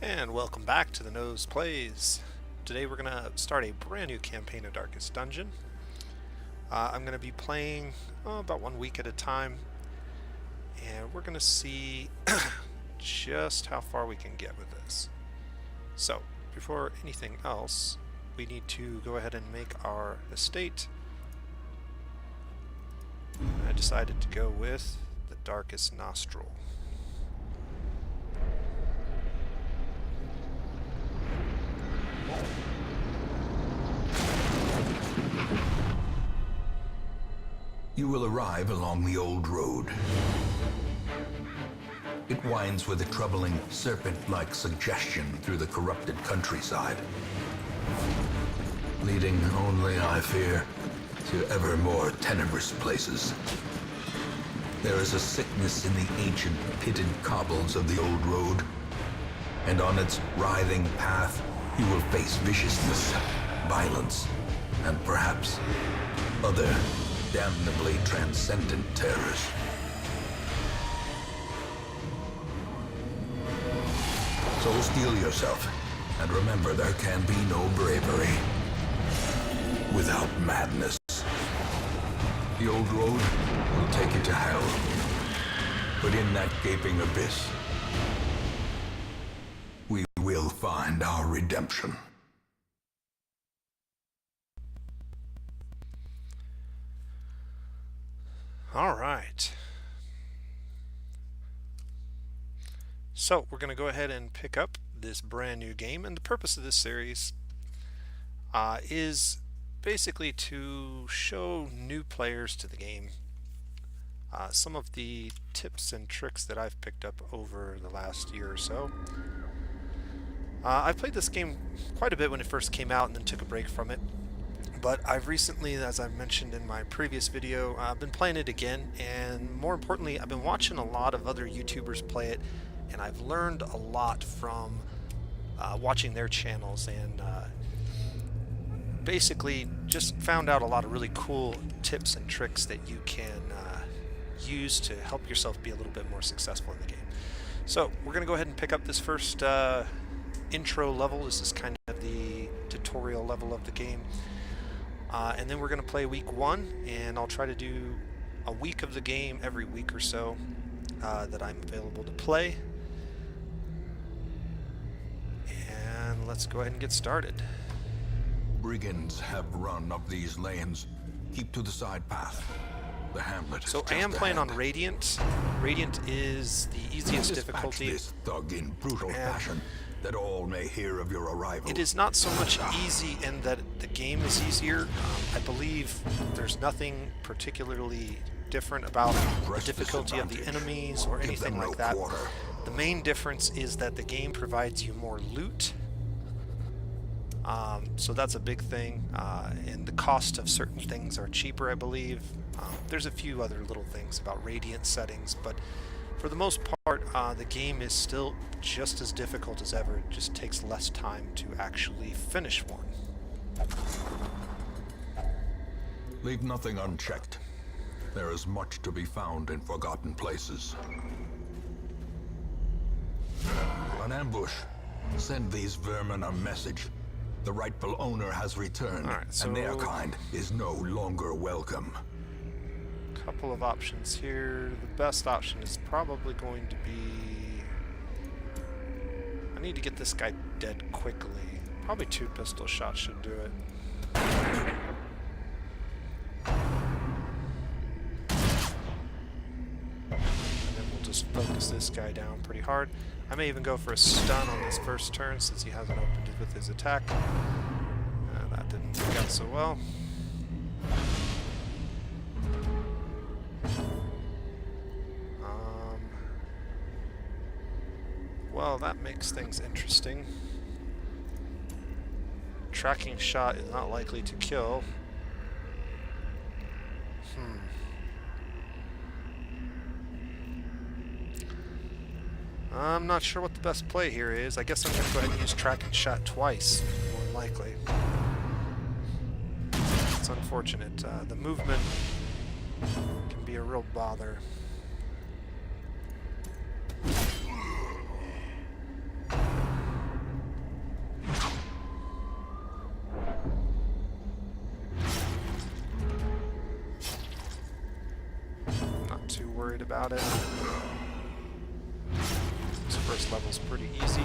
And welcome back to the Nose Plays. Today we're going to start a brand new campaign of Darkest Dungeon. I'm going to be playing about 1 week at a time, and we're going to see just how far we can get with this. So, before anything else, we need to go ahead and make our estate. I decided to go with the Darkest Nostril. You will arrive along the old road. It winds with a troubling serpent-like suggestion through the corrupted countryside, leading only, I fear, to ever more tenebrous places. There is a sickness in the ancient pitted cobbles of the old road, and on its writhing path you will face viciousness, violence, and perhaps other damnably transcendent terrors. So steel yourself, and remember there can be no bravery without madness. The old road will take you to hell, but in that gaping abyss, we will find our redemption. All right. So we're going to go ahead and pick up this brand new game, and the purpose of this series is basically to show new players to the game some of the tips and tricks that I've picked up over the last year or so. I played this game quite a bit when it first came out and then took a break from it. But I've recently, as I mentioned in my previous video, I've been playing it again, and more importantly, I've been watching a lot of other YouTubers play it, and I've learned a lot from watching their channels, and basically just found out a lot of really cool tips and tricks that you can use to help yourself be a little bit more successful in the game. So we're going to go ahead and pick up this first intro level. This is kind of the tutorial level of the game. And then we're going to play week 1, and I'll try to do a week of the game every week or so that I'm available to play. And let's go ahead and get started. Brigands have run up these lanes. Keep to the side path. The hamlet is So I am playing on Radiant. Radiant is the easiest difficulty. This thug in brutal fashion, that all may hear of your arrival. It is not so much easy in that the game is easier. I believe there's nothing particularly different about the difficulty of the enemies or anything like that. The main difference is that the game provides you more loot. So that's a big thing. And the cost of certain things are cheaper, I believe. There's a few other little things about Radiant settings, but for the most part, the game is still just as difficult as ever. It just takes less time to actually finish one. Leave nothing unchecked. There is much to be found in forgotten places. An ambush. Send these vermin a message. The rightful owner has returned, and their kind is no longer welcome. Couple of options here. The best option is probably going to be... I need to get this guy dead quickly. Probably 2 pistol shots should do it. And then we'll just focus this guy down pretty hard. I may even go for a stun on this first turn since he hasn't opened it with his attack. That didn't work out so well. Well, that makes things interesting. Tracking shot is not likely to kill. I'm not sure what the best play here is. I guess I'm going to go ahead and use tracking shot twice, more than likely. It's unfortunate. The movement can be a real bother. worried about it. This first level's pretty easy.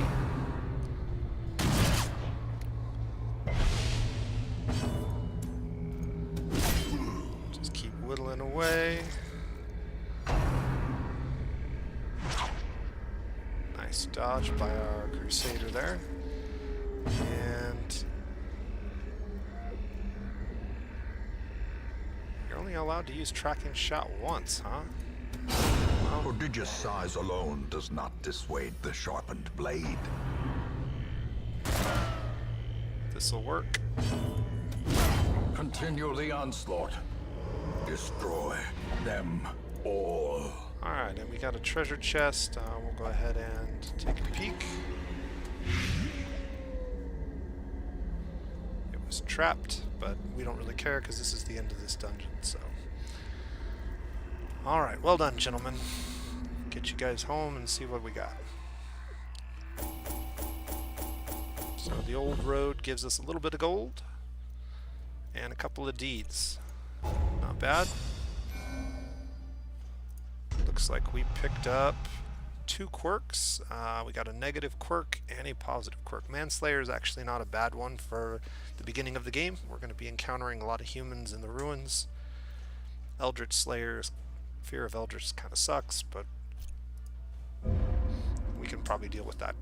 Just keep whittling away. Nice dodge by our Crusader there. And you're only allowed to use tracking shot once, huh? Prodigious size alone does not dissuade the sharpened blade. This'll work. Continue the onslaught. Destroy them all. Alright, and we got a treasure chest. We'll go ahead and take a peek. It was trapped, but we don't really care because this is the end of this dungeon, so. Alright, well done, gentlemen. Get you guys home and see what we got. So the old road gives us a little bit of gold and a couple of deeds. Not bad. Looks like we picked up 2 quirks. We got a negative quirk and a positive quirk. Manslayer is actually not a bad one for the beginning of the game. We're going to be encountering a lot of humans in the ruins. Eldritch Slayer's fear of Eldritch kind of sucks, but we can probably deal with that.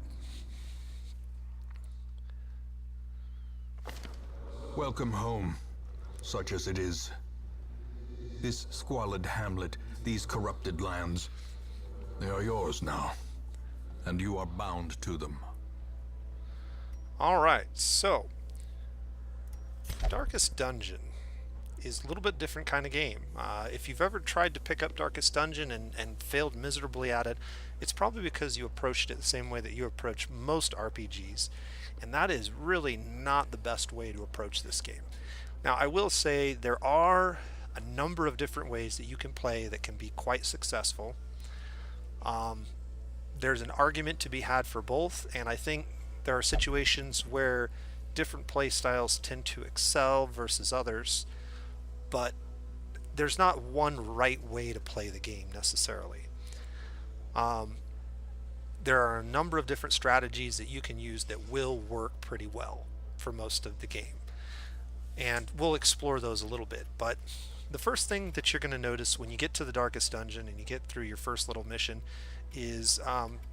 Welcome home, such as it is. This squalid hamlet, these corrupted lands, they are yours now, and you are bound to them. Alright, so Darkest Dungeon is a little bit different kind of game. If you've ever tried to pick up Darkest Dungeon and failed miserably at it, it's probably because you approached it the same way that you approach most RPGs, and that is really not the best way to approach this game. Now, I will say there are a number of different ways that you can play that can be quite successful. There's an argument to be had for both, and I think there are situations where different play styles tend to excel versus others, but there's not one right way to play the game necessarily. There are a number of different strategies that you can use that will work pretty well for most of the game, and we'll explore those a little bit. But the first thing that you're going to notice when you get to the Darkest Dungeon and you get through your first little mission is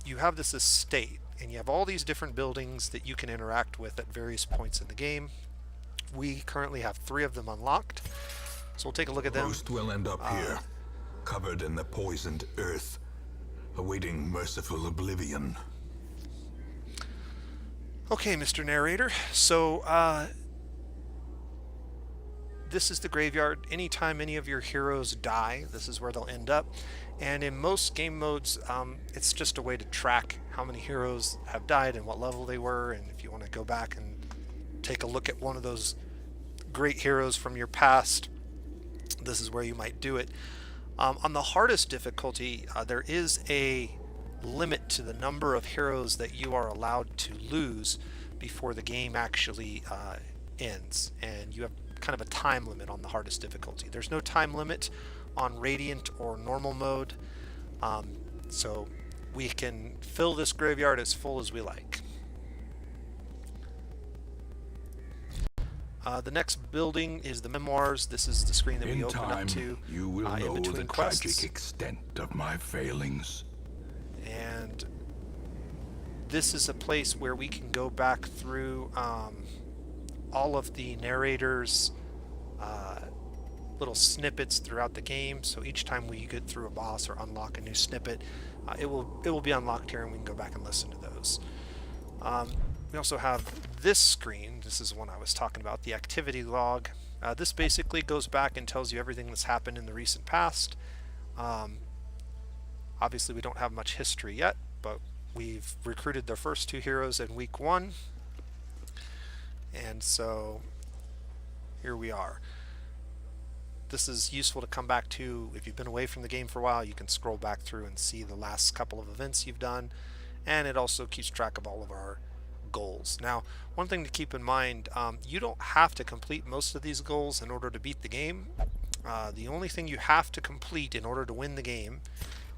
you have this estate, and you have all these different buildings that you can interact with at various points in the game. We currently have 3 of them unlocked, so we'll take a look at them. Most will end up here, covered in the poisoned earth, awaiting merciful oblivion. Okay, Mr. Narrator, so this is the graveyard. Anytime any of your heroes die, this is where they'll end up. And in most game modes, it's just a way to track how many heroes have died and what level they were, and if you want to go back and take a look at one of those great heroes from your past, this is where you might do it. On the hardest difficulty, there is a limit to the number of heroes that you are allowed to lose before the game actually ends, and you have kind of a time limit on the hardest difficulty. There's no time limit on Radiant or normal mode, so we can fill this graveyard as full as we like. The next building is the Memoirs. This is the screen that we open up to you will in know between the quests. tragic extent of my failings. And this is a place where we can go back through all of the narrator's little snippets throughout the game. So each time we get through a boss or unlock a new snippet, it will be unlocked here, and we can go back and listen to those. We also have this screen. This is one I was talking about, the activity log. This basically goes back and tells you everything that's happened in the recent past. Obviously, we don't have much history yet, but we've recruited their first 2 heroes in week 1. And so here we are. This is useful to come back to. If you've been away from the game for a while, you can scroll back through and see the last couple of events you've done, and it also keeps track of all of our goals. Now, one thing to keep in mind, you don't have to complete most of these goals in order to beat the game. The only thing you have to complete in order to win the game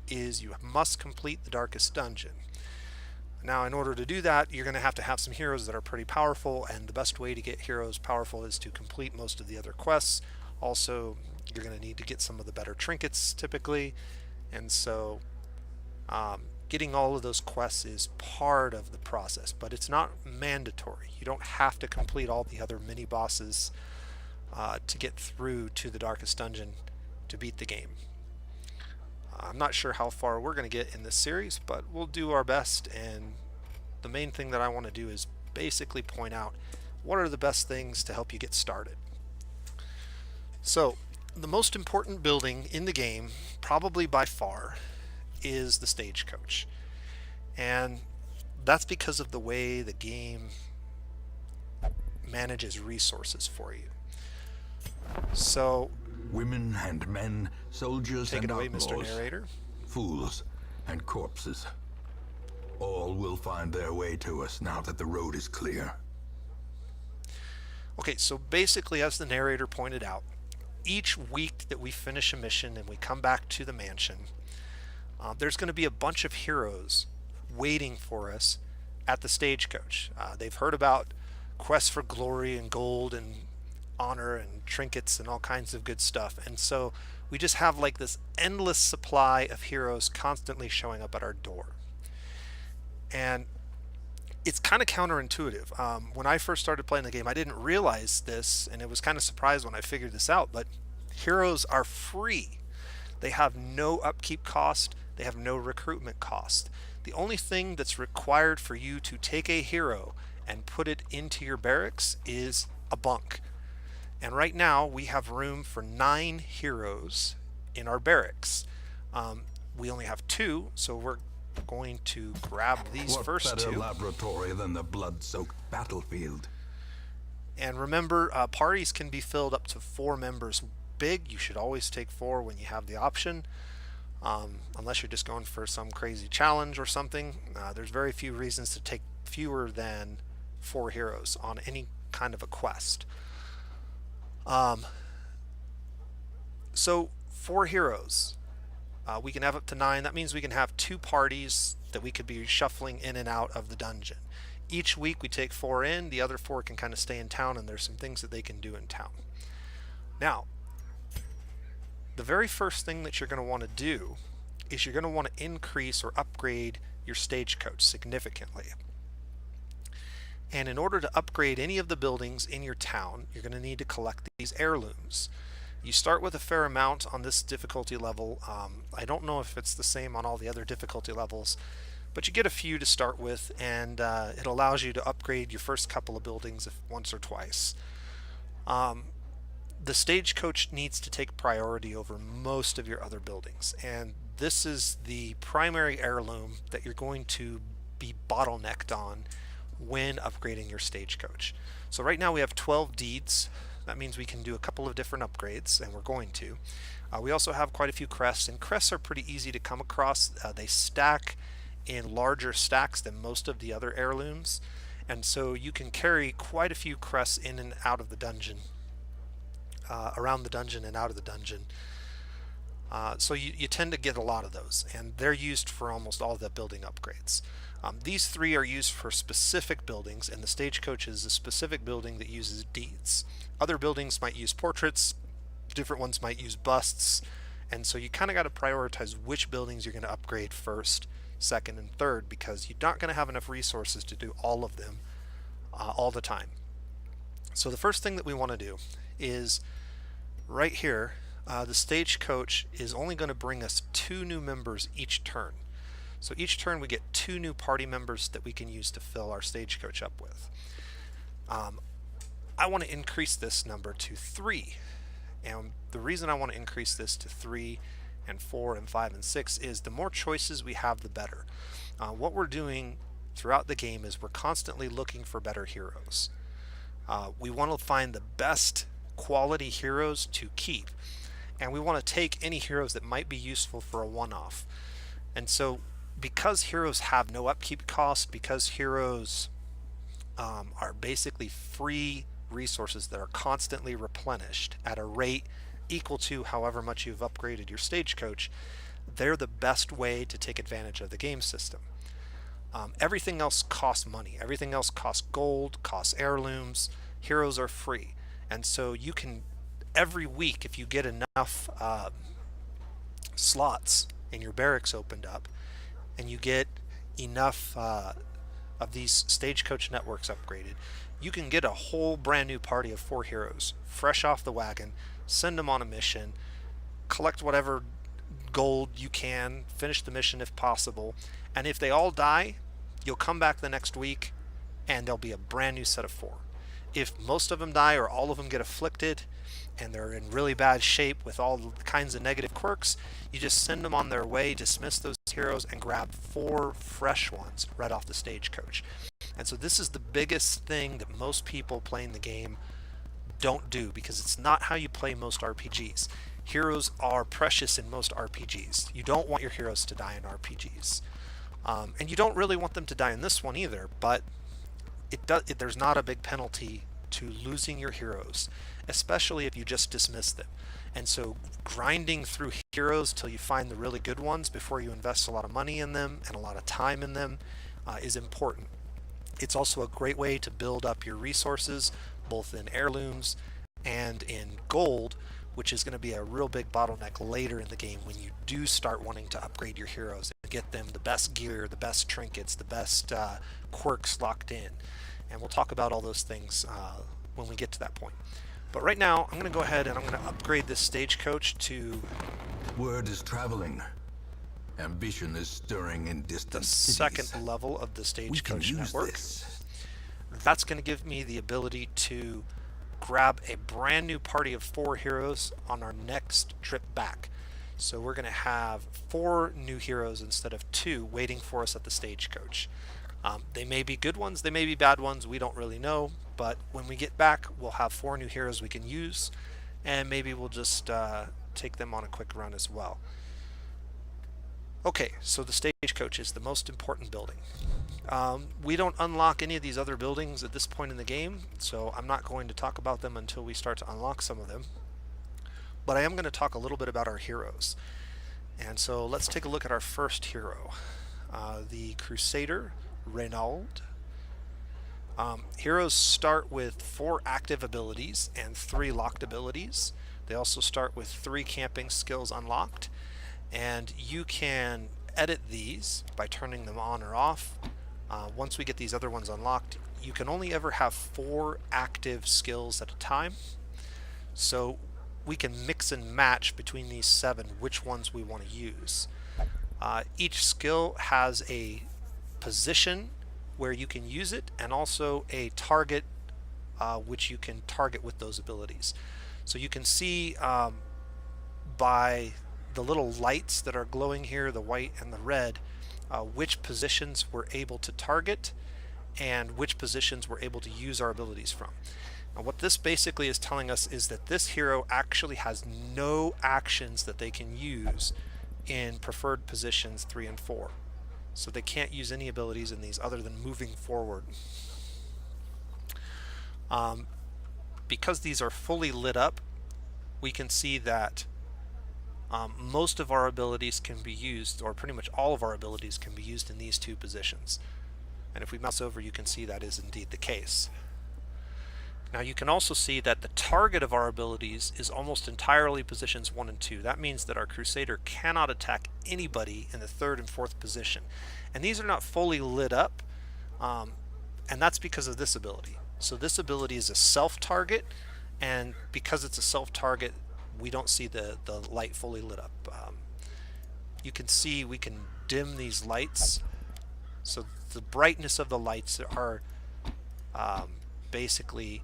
is you must complete the Darkest Dungeon. Now, in order to do that, you're going to have some heroes that are pretty powerful, and the best way to get heroes powerful is to complete most of the other quests. Also, you're going to need to get some of the better trinkets typically, and so getting all of those quests is part of the process, but it's not mandatory. You don't have to complete all the other mini bosses to get through to the Darkest Dungeon to beat the game. I'm not sure how far we're going to get in this series, but we'll do our best, and the main thing that I want to do is basically point out what are the best things to help you get started. So, the most important building in the game, probably by far, is the Stagecoach. And that's because of the way the game manages resources for you. So, women and men, soldiers take and it away, outlaws, Mr. Narrator. fools and corpses. All will find their way to us now that the road is clear. Okay, so basically, as the narrator pointed out, each week that we finish a mission and we come back to the mansion, there's going to be a bunch of heroes waiting for us at the Stagecoach. They've heard about quests for glory and gold and honor and trinkets and all kinds of good stuff, and so we just have like this endless supply of heroes constantly showing up at our door. And it's kind of counterintuitive. When I first started playing the game, I didn't realize this, and it was kind of surprised when I figured this out, but heroes are free. They have no upkeep cost, they have no recruitment cost. The only thing that's required for you to take a hero and put it into your barracks is a bunk. And right now we have room for 9 heroes in our barracks. We only have 2, so we're going to grab these first What better 2. laboratory than the blood-soaked battlefield? And remember, parties can be filled up to 4 members big. You should always take 4 when you have the option, unless you're just going for some crazy challenge or something. There's very few reasons to take fewer than 4 heroes on any kind of a quest. So 4 heroes. We can have up to 9. That means we can have 2 parties that we could be shuffling in and out of the dungeon. Each week we take 4 in, the other 4 can kind of stay in town, and there's some things that they can do in town. Now, the very first thing that you're going to want to do is you're going to want to increase or upgrade your Stagecoach significantly. And in order to upgrade any of the buildings in your town, you're going to need to collect these heirlooms. You start with a fair amount on this difficulty level. I don't know if it's the same on all the other difficulty levels, but you get a few to start with, and it allows you to upgrade your first couple of buildings once or twice. The Stagecoach needs to take priority over most of your other buildings, and this is the primary heirloom that you're going to be bottlenecked on when upgrading your Stagecoach. So right now we have 12 deeds. That means we can do a couple of different upgrades, and we're going to. We also have quite a few crests, and crests are pretty easy to come across. They stack in larger stacks than most of the other heirlooms, and so you can carry quite a few crests in and out of the dungeon, around the dungeon and out of the dungeon. So you tend to get a lot of those, and they're used for almost all the building upgrades. These 3 are used for specific buildings, and the Stagecoach is a specific building that uses deeds. Other buildings might use portraits, different ones might use busts, and so you kind of got to prioritize which buildings you're going to upgrade first, second, and third, because you're not going to have enough resources to do all of them all the time. So the first thing that we want to do is right here, the Stagecoach is only going to bring us 2 new members each turn. So each turn we get 2 new party members that we can use to fill our Stagecoach up with. I want to increase this number to 3. And the reason I want to increase this to 3 and 4 and 5 and 6 is the more choices we have, the better. What we're doing throughout the game is we're constantly looking for better heroes. We want to find the best quality heroes to keep, and we want to take any heroes that might be useful for a one-off. And so because heroes have no upkeep cost, because heroes are basically free resources that are constantly replenished at a rate equal to however much you've upgraded your stagecoach, they're the best way to take advantage of the game system. Everything else costs money. Everything else costs gold, costs heirlooms. Heroes are free. And so you can, every week, if you get enough slots in your barracks opened up, and you get enough of these stagecoach networks upgraded, you can get a whole brand new party of 4 heroes, fresh off the wagon, send them on a mission, collect whatever gold you can, finish the mission if possible, and if they all die, you'll come back the next week and there'll be a brand new set of 4. If most of them die or all of them get afflicted and they're in really bad shape with all kinds of negative quirks, you just send them on their way, dismiss those heroes, and grab 4 fresh ones right off the stagecoach. And so this is the biggest thing that most people playing the game don't do, because it's not how you play most RPGs. Heroes are precious in most RPGs. You don't want your heroes to die in RPGs. And you don't really want them to die in this one either, but there's not a big penalty to losing your heroes, especially if you just dismiss them. And so grinding through heroes till you find the really good ones before you invest a lot of money in them and a lot of time in them is important. It's also a great way to build up your resources, both in heirlooms and in gold, which is going to be a real big bottleneck later in the game when you do start wanting to upgrade your heroes and get them the best gear, the best trinkets, the best quirks locked in. And we'll talk about all those things when we get to that point. But right now, I'm going to go ahead and I'm going to upgrade this stagecoach to... Word is traveling. Ambition is stirring in distant the cities. Second level of the stagecoach network. That's going to give me the ability to grab a brand new party of 4 heroes on our next trip back. So we're going to have 4 new heroes instead of 2 waiting for us at the stagecoach. They may be good ones, they may be bad ones, we don't really know, but when we get back we'll have 4 new heroes we can use, and maybe we'll just take them on a quick run as well. Okay, so the stagecoach is the most important building. We don't unlock any of these other buildings at this point in the game, so I'm not going to talk about them until we start to unlock some of them. But I am going to talk a little bit about our heroes. And so let's take a look at our first hero, the Crusader, Renaud. Heroes start with 4 active abilities and 3 locked abilities. They also start with 3 camping skills unlocked, and you can edit these by turning them on or off. Once we get these other ones unlocked, you can only ever have 4 active skills at a time, so we can mix and match between these 7 which ones we want to use. Each skill has a position where you can use it, and also a target which you can target with those abilities. So you can see by the little lights that are glowing here, the white and the red, which positions we're able to target and which positions we're able to use our abilities from. Now what this basically is telling us is that this hero actually has no actions that they can use in preferred positions 3 and 4. So they can't use any abilities in these other than moving forward. Because these are fully lit up, we can see that most of our abilities can be used, or pretty much all of our abilities can be used in these 2 positions. And if we mouse over, you can see that is indeed the case. Now you can also see that the target of our abilities is almost entirely positions 1 and 2. That means that our Crusader cannot attack anybody in the 3rd and 4th position. And these are not fully lit up, and that's because of this ability. So this ability is a self-target, and because it's a self-target, we don't see the light fully lit up. You can see we can dim these lights. So the brightness of the lights are basically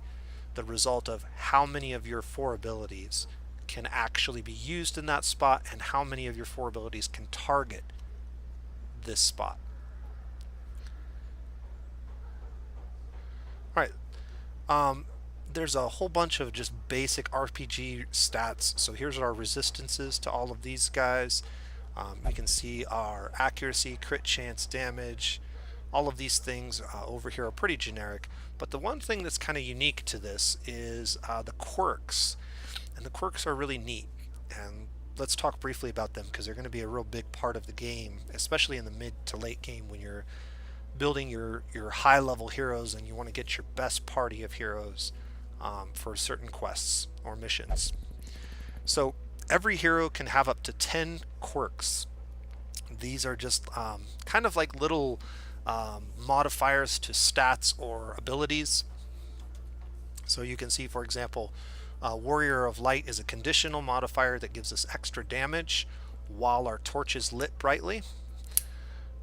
the result of how many of your 4 abilities can actually be used in that spot, and how many of your 4 abilities can target this spot. Alright, there's a whole bunch of just basic RPG stats. So here's our resistances to all of these guys. You can see our accuracy, crit chance, damage. All of these things over here are pretty generic, but the one thing that's kind of unique to this is the quirks. And the quirks are really neat. And let's talk briefly about them because they're going to be a real big part of the game, especially in the mid to late game when you're building your high level heroes and you want to get your best party of heroes for certain quests or missions. So every hero can have up to 10 quirks. These are just kind of like little modifiers to stats or abilities. So you can see, for example, Warrior of Light is a conditional modifier that gives us extra damage while our torch is lit brightly,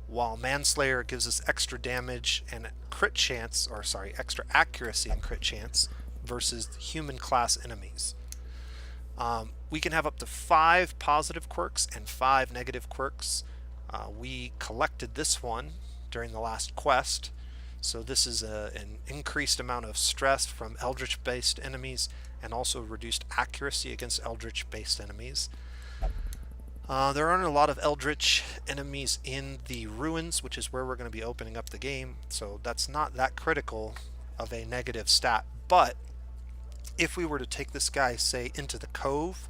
while Manslayer gives us extra damage and crit chance, or sorry, extra accuracy and crit chance versus human class enemies. We can have up to 5 positive quirks and 5 negative quirks. We collected this one during the last quest, so this is an increased amount of stress from Eldritch based enemies and also reduced accuracy against Eldritch based enemies. There aren't a lot of Eldritch enemies in the ruins, which is where we're going to be opening up the game, so that's not that critical of a negative stat. But if we were to take this guy, say, into the Cove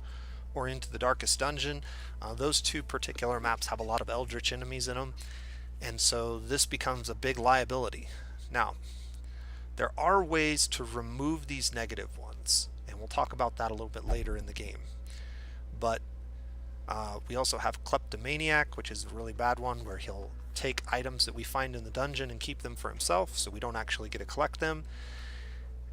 or into the Darkest Dungeon, those two particular maps have a lot of Eldritch enemies in them, and so this becomes a big liability. Now, there are ways to remove these negative ones, and we'll talk about that a little bit later in the game. But we also have Kleptomaniac, which is a really bad one, where he'll take items that we find in the dungeon and keep them for himself, so we don't actually get to collect them.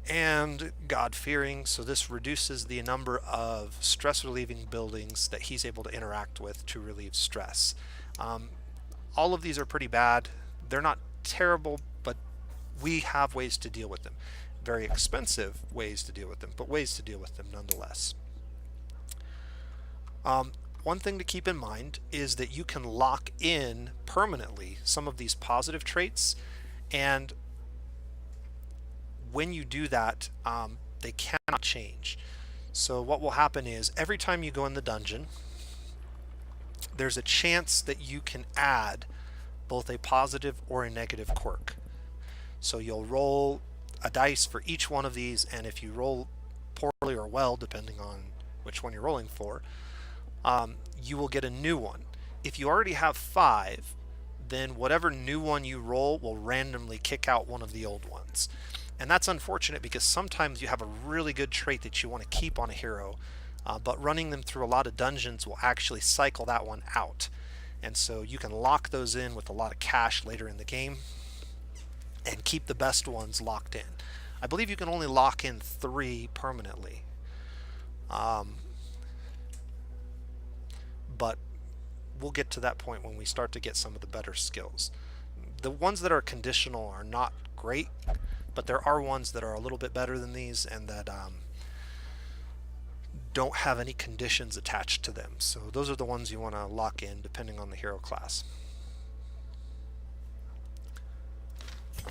And God-fearing, so this reduces the number of stress-relieving buildings that he's able to interact with to relieve stress. All of these are pretty bad. They're not terrible, but we have ways to deal with them. Very expensive ways to deal with them, but ways to deal with them nonetheless. One thing to keep in mind is that you can lock in permanently some of these positive traits, and when you do that, they cannot change. So what will happen is every time you go in the dungeon, there's a chance that you can add both a positive or a negative quirk. So you'll roll a dice for each one of these, and if you roll poorly or well, depending on which one you're rolling for, you will get a new one. If you already have 5, then whatever new one you roll will randomly kick out one of the old ones. And that's unfortunate because sometimes you have a really good trait that you want to keep on a hero, but running them through a lot of dungeons will actually cycle that one out. And so you can lock those in with a lot of cash later in the game and keep the best ones locked in. I believe you can only lock in 3 permanently. But we'll get to that point when we start to get some of the better skills. The ones that are conditional are not great, but there are ones that are a little bit better than these and that don't have any conditions attached to them. So those are the ones you want to lock in depending on the hero class.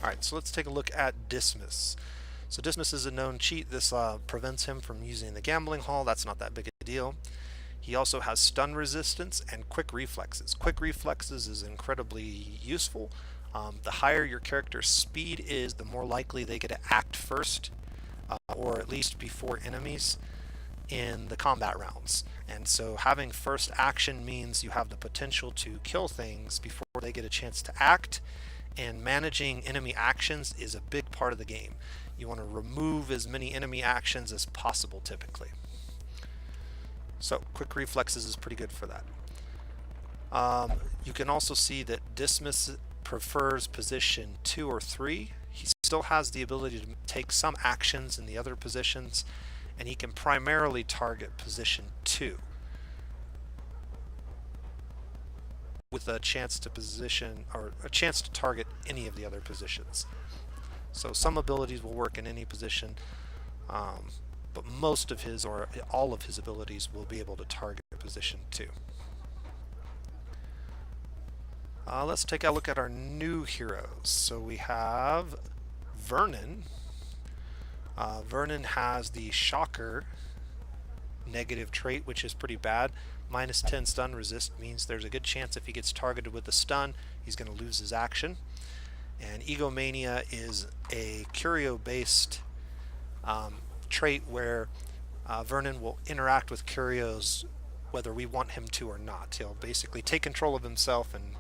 Alright, so let's take a look at Dismas. So Dismas is a known cheat. This prevents him from using the gambling hall. That's not that big a deal. He also has stun resistance and quick reflexes. Quick reflexes is incredibly useful. The higher your character's speed is, the more likely they get to act first, or at least before enemies in the combat rounds. And so having first action means you have the potential to kill things before they get a chance to act, and managing enemy actions is a big part of the game. You want to remove as many enemy actions as possible typically. So quick reflexes is pretty good for that. You can also see that Dismas prefers position 2 or 3. He still has the ability to take some actions in the other positions, and he can primarily target position 2 with a chance to position or a chance to target any of the other positions. So some abilities will work in any position, but most of his or all of his abilities will be able to target position 2. Let's take a look at our new heroes. So we have Vernon. Vernon has the Shocker negative trait, which is pretty bad. -10 stun resist means there's a good chance if he gets targeted with a stun, he's going to lose his action. And Egomania is a curio-based trait where Vernon will interact with Curios whether we want him to or not. He'll basically take control of himself and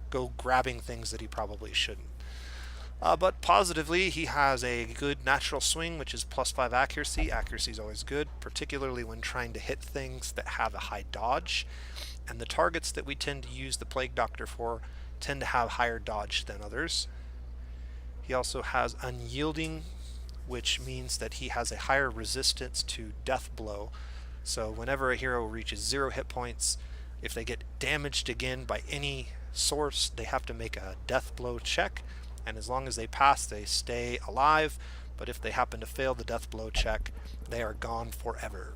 go grabbing things that he probably shouldn't. But positively, he has a good natural swing, which is +5 accuracy. Accuracy is always good, particularly when trying to hit things that have a high dodge. And the targets that we tend to use the Plague Doctor for tend to have higher dodge than others. He also has unyielding, which means that he has a higher resistance to death blow. So whenever a hero reaches 0 hit points, if they get damaged again by any source, they have to make a death blow check. And as long as they pass, they stay alive. But if they happen to fail the death blow check, they are gone forever.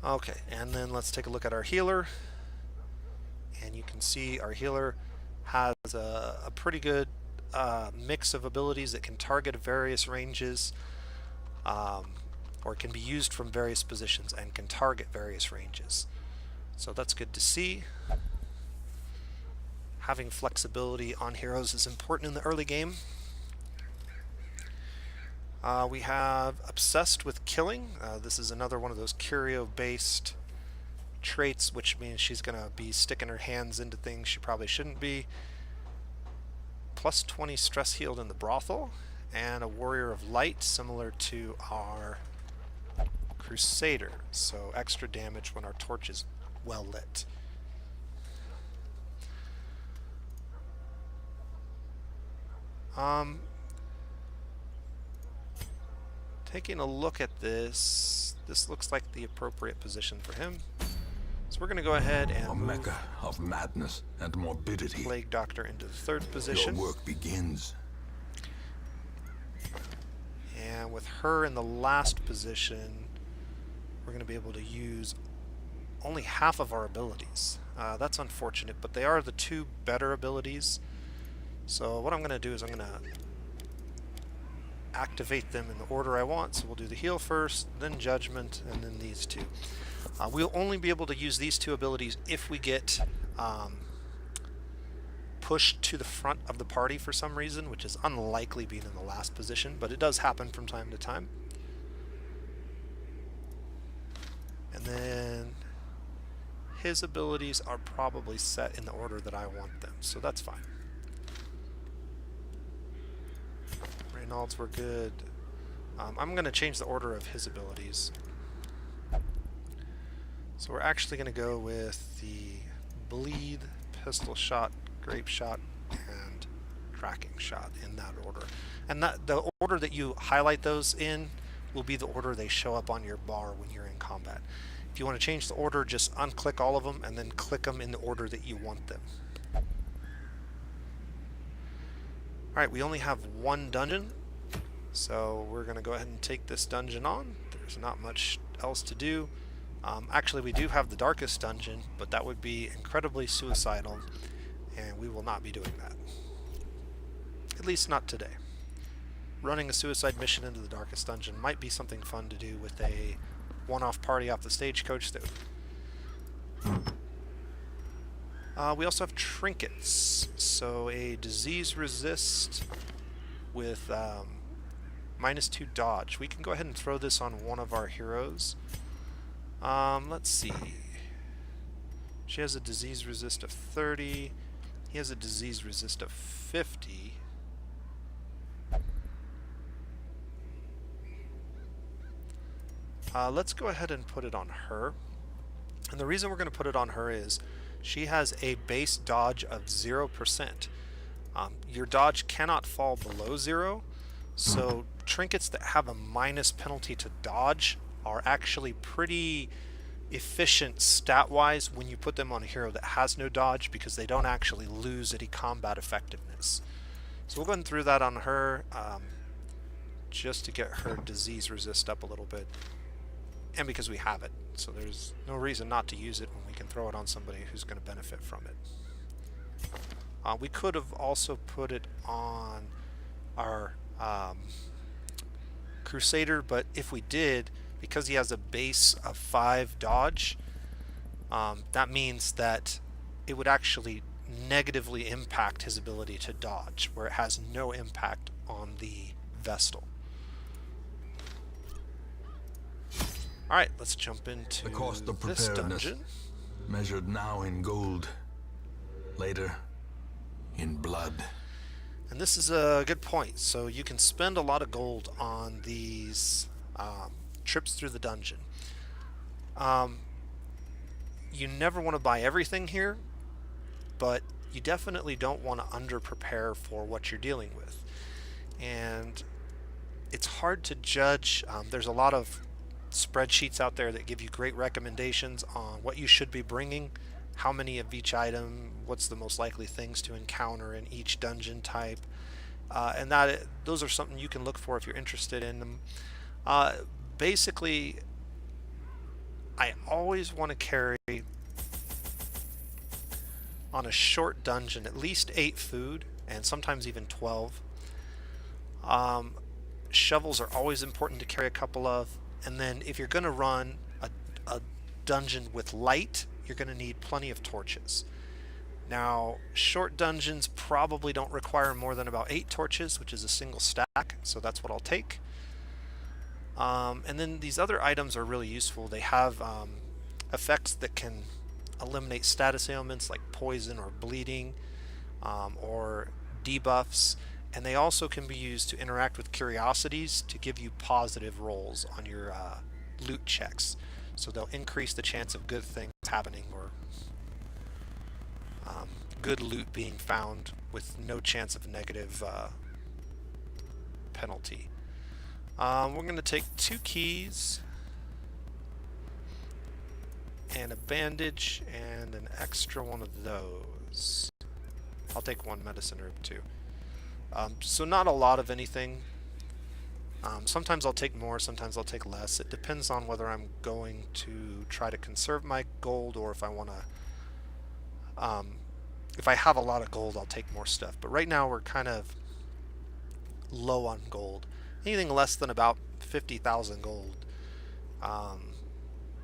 Okay, and then let's take a look at our healer. And you can see our healer has a pretty good mix of abilities that can target various ranges, or can be used from various positions and can target various ranges. So that's good to see. Having flexibility on heroes is important in the early game. We have Obsessed with Killing. This is another one of those curio-based traits, which means she's going to be sticking her hands into things she probably shouldn't be. +20 stress healed in the brothel, and a Warrior of Light, similar to our Crusader. So extra damage when our torch is well lit. Taking a look at this looks like the appropriate position for him. So we're going to go ahead and A mecca of madness and morbidity. Plague Doctor into the 3rd position. Your work begins. And with her in the last position, we're going to be able to use only half of our abilities. That's unfortunate, but they are the 2 better abilities. So what I'm going to do is I'm going to activate them in the order I want. So we'll do the heal first, then Judgment, and then these 2. We'll only be able to use these 2 abilities if we get pushed to the front of the party for some reason, which is unlikely being in the last position, but it does happen from time to time. And then his abilities are probably set in the order that I want them, so that's fine. Reynolds were good. I'm going to change the order of his abilities. So we're actually going to go with the Bleed, Pistol Shot, Grape Shot, and Cracking Shot in that order. And the order that you highlight those in will be the order they show up on your bar when you're in combat. If you want to change the order, just unclick all of them and then click them in the order that you want them. Alright, we only have 1 dungeon, so we're going to go ahead and take this dungeon on. There's not much else to do. Actually, we do have the darkest dungeon, but that would be incredibly suicidal, and we will not be doing that. At least not today. Running a suicide mission into the darkest dungeon might be something fun to do with a one-off party off the stagecoach. We also have trinkets, so a disease resist with -2 dodge. We can go ahead and throw this on one of our heroes. Let's see. She has a disease resist of 30. He has a disease resist of 50. Let's go ahead and put it on her. And the reason we're going to put it on her is she has a base dodge of 0%. Your dodge cannot fall below 0, so trinkets that have a minus penalty to dodge are actually pretty efficient stat-wise when you put them on a hero that has no dodge, because they don't actually lose any combat effectiveness. So we'll go ahead and throw that on her just to get her disease resist up a little bit, and because we have it. So there's no reason not to use it when we can throw it on somebody who's going to benefit from it. We could have also put it on our Crusader, but if we did, because he has a base of 5 dodge, that means that it would actually negatively impact his ability to dodge, where it has no impact on the Vestal. Alright, let's jump into The cost of this preparedness, dungeon. measured now in gold, later in blood. And this is a good point. So you can spend a lot of gold on these trips through the dungeon. You never want to buy everything here, but you definitely don't want to under-prepare for what you're dealing with. And it's hard to judge. There's a lot of spreadsheets out there that give you great recommendations on what you should be bringing, how many of each item, what's the most likely things to encounter in each dungeon type, and those are something you can look for if you're interested in them. Basically, I always want to carry on a short dungeon at least 8 food, and sometimes even 12. Shovels are always important to carry a couple of, and then if you're going to run a dungeon with light, you're going to need plenty of torches. Now, short dungeons probably don't require more than about 8 torches, which is a single stack, so that's what I'll take. And then these other items are really useful. They have effects that can eliminate status ailments like poison or bleeding, or debuffs, and they also can be used to interact with curiosities to give you positive rolls on your loot checks. So they'll increase the chance of good things happening, or good loot being found with no chance of negative penalty. We're going to take 2 keys and a bandage and an extra one of those. I'll take 1 medicine herb too. So not a lot of anything. Sometimes I'll take more, sometimes I'll take less. It depends on whether I'm going to try to conserve my gold, or if I want to... if I have a lot of gold, I'll take more stuff. But right now we're kind of low on gold. Anything less than about 50,000 gold,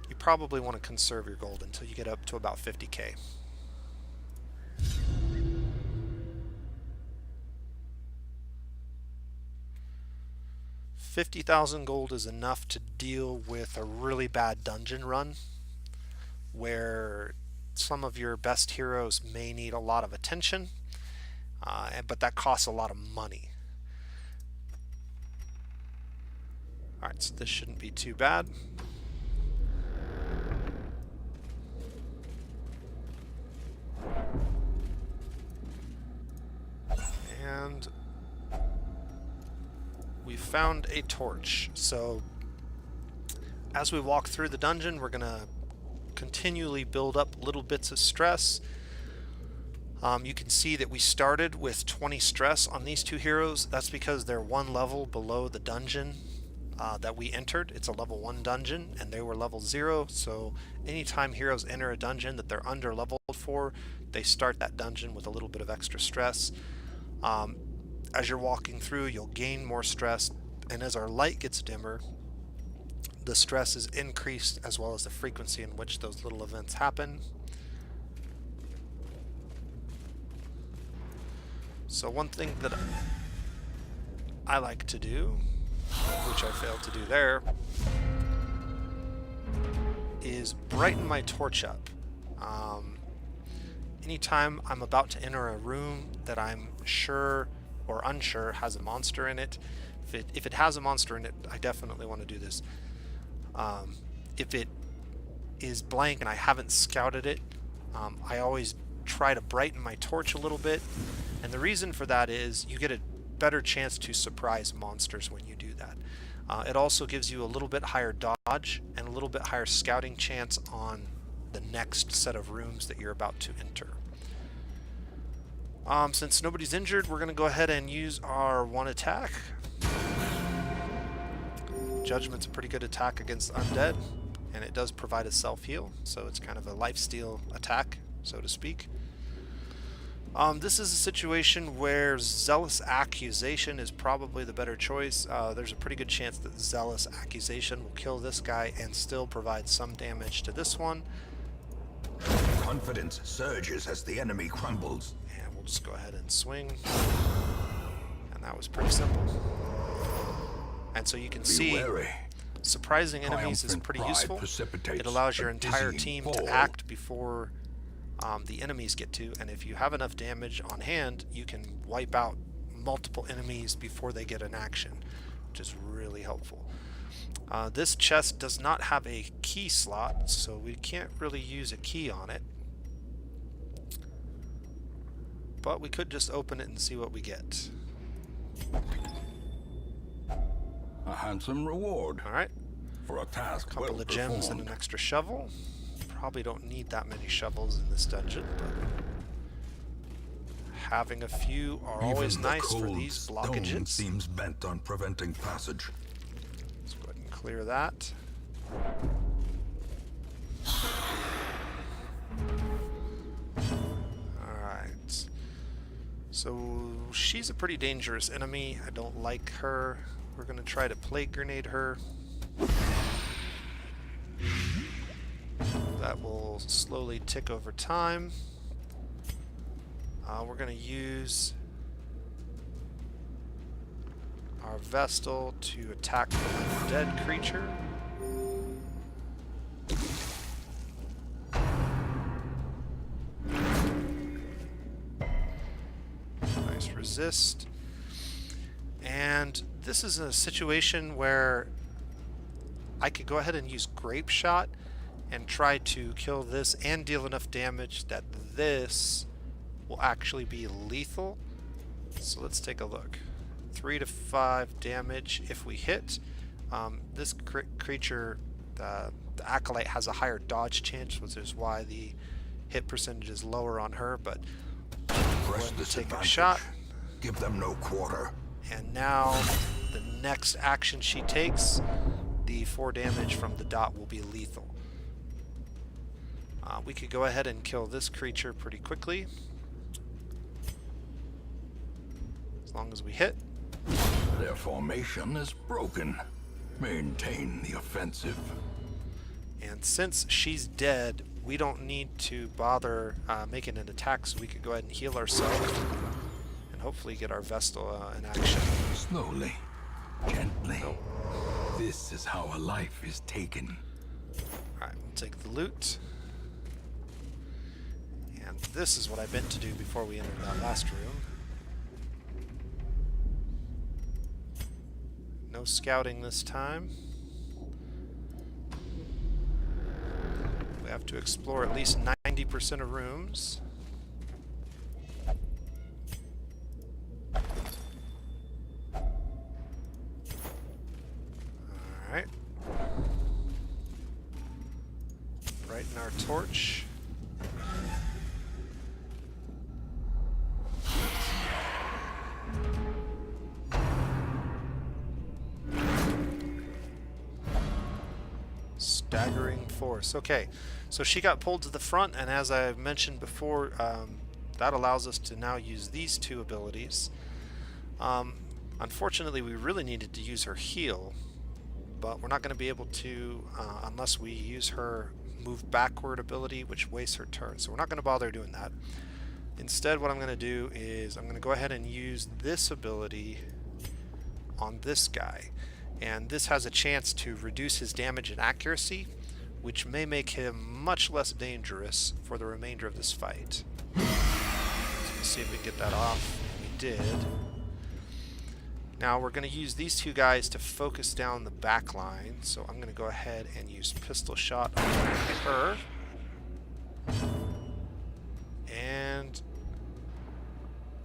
you probably want to conserve your gold until you get up to about 50k. $50,000 gold is enough to deal with a really bad dungeon run where some of your best heroes may need a lot of attention, but that costs a lot of money. Alright, so this shouldn't be too bad. And we found a torch. So as we walk through the dungeon, we're going to continually build up little bits of stress. You can see that we started with 20 stress on these 2 heroes. That's because they're 1 level below the dungeon that we entered. It's a level 1 dungeon and they were level 0, so anytime heroes enter a dungeon that they're under leveled for, they start that dungeon with a little bit of extra stress. As you're walking through, you'll gain more stress, and as our light gets dimmer, the stress is increased, as well as the frequency in which those little events happen. So one thing that I like to do, which I failed to do there, is brighten my torch up. Anytime I'm about to enter a room that I'm sure or unsure has a monster in it, if it has a monster in it, I definitely want to do this. If it is blank and I haven't scouted it, I always try to brighten my torch a little bit, and the reason for that is you get a better chance to surprise monsters when you do that. It also gives you a little bit higher dodge and a little bit higher scouting chance on the next set of rooms that you're about to enter. Since nobody's injured, we're going to go ahead and use our 1 attack. Judgment's a pretty good attack against undead, and it does provide a self-heal, so it's kind of a lifesteal attack, so to speak. This is a situation where Zealous Accusation is probably the better choice. There's a pretty good chance that Zealous Accusation will kill this guy and still provide some damage to this one. Confidence surges as the enemy crumbles. And we'll just go ahead and swing. And that was pretty simple. And so you can see, surprising enemies is Triumphant pretty pride useful. precipitates It allows your a entire dizzying team to fall. act before the enemies get to, and if you have enough damage on hand, you can wipe out multiple enemies before they get an action, which is really helpful. This chest does not have a key slot, so we can't really use a key on it. But we could just open it and see what we get. A handsome reward Alright, for a task a couple well of gems and performed. an extra shovel. Probably don't need that many shovels in this dungeon, but having a few are always Even the nice for cold these stone blockages. seems bent on preventing passage. Let's go ahead and clear that. Alright. So she's a pretty dangerous enemy. I don't like her. We're going to try to plague grenade her. That will slowly tick over time. We're going to use our Vestal to attack the undead creature. Nice resist. And this is a situation where I could go ahead and use Grape Shot and try to kill this and deal enough damage that this will actually be lethal. So let's take a look. 3 to 5 damage if we hit. This creature, the Acolyte, has a higher dodge chance, which is why the hit percentage is lower on her, but Press to this take a advantage. shot. Give them no quarter. And now the next action she takes, the 4 damage from the dot will be lethal. We could go ahead and kill this creature pretty quickly, as long as we hit. Their formation is broken. Maintain the offensive. And since she's dead, we don't need to bother making an attack, so we could go ahead and heal ourselves and hopefully get our Vestal in action. Slowly, gently. Nope. This is how a life is taken. Alright, we'll take the loot. And this is what I meant to do before we entered that last room. No scouting this time. We have to explore at least 90% of rooms. Alright. Brighten our torch. Staggering force. Okay, so she got pulled to the front, and as I mentioned before, that allows us to now use these 2 abilities. Unfortunately, we really needed to use her heal, but we're not going to be able to unless we use her move backward ability, which wastes her turn. So we're not going to bother doing that. Instead, what I'm going to do is I'm going to go ahead and use this ability on this guy. And this has a chance to reduce his damage and accuracy, which may make him much less dangerous for the remainder of this fight. So let's see if we can get that off. We did. Now we're going to use these 2 guys to focus down the back line. So I'm going to go ahead and use Pistol Shot on her. And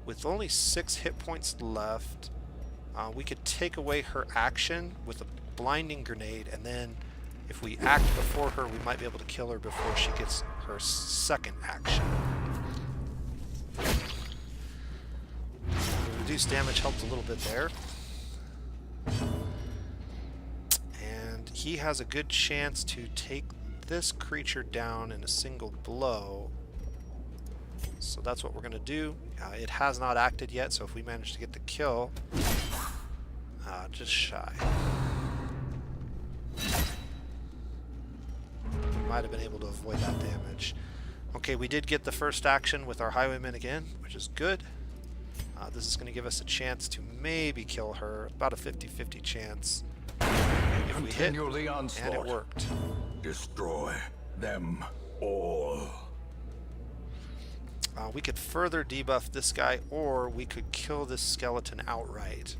with only 6 hit points left, we could take away her action with a blinding grenade, and then if we act before her, we might be able to kill her before she gets her second action. The reduced damage helped a little bit there. And he has a good chance to take this creature down in a single blow. So that's what we're going to do. It has not acted yet, so if we manage to get the kill, just shy. We might have been able to avoid that damage. Okay, we did get the first action with our Highwayman again, which is good. This is going to give us a chance to maybe kill her, about a 50-50 chance. if we hit, Continue the and onslaught. it worked. Destroy them all. We could further debuff this guy, or we could kill this skeleton outright.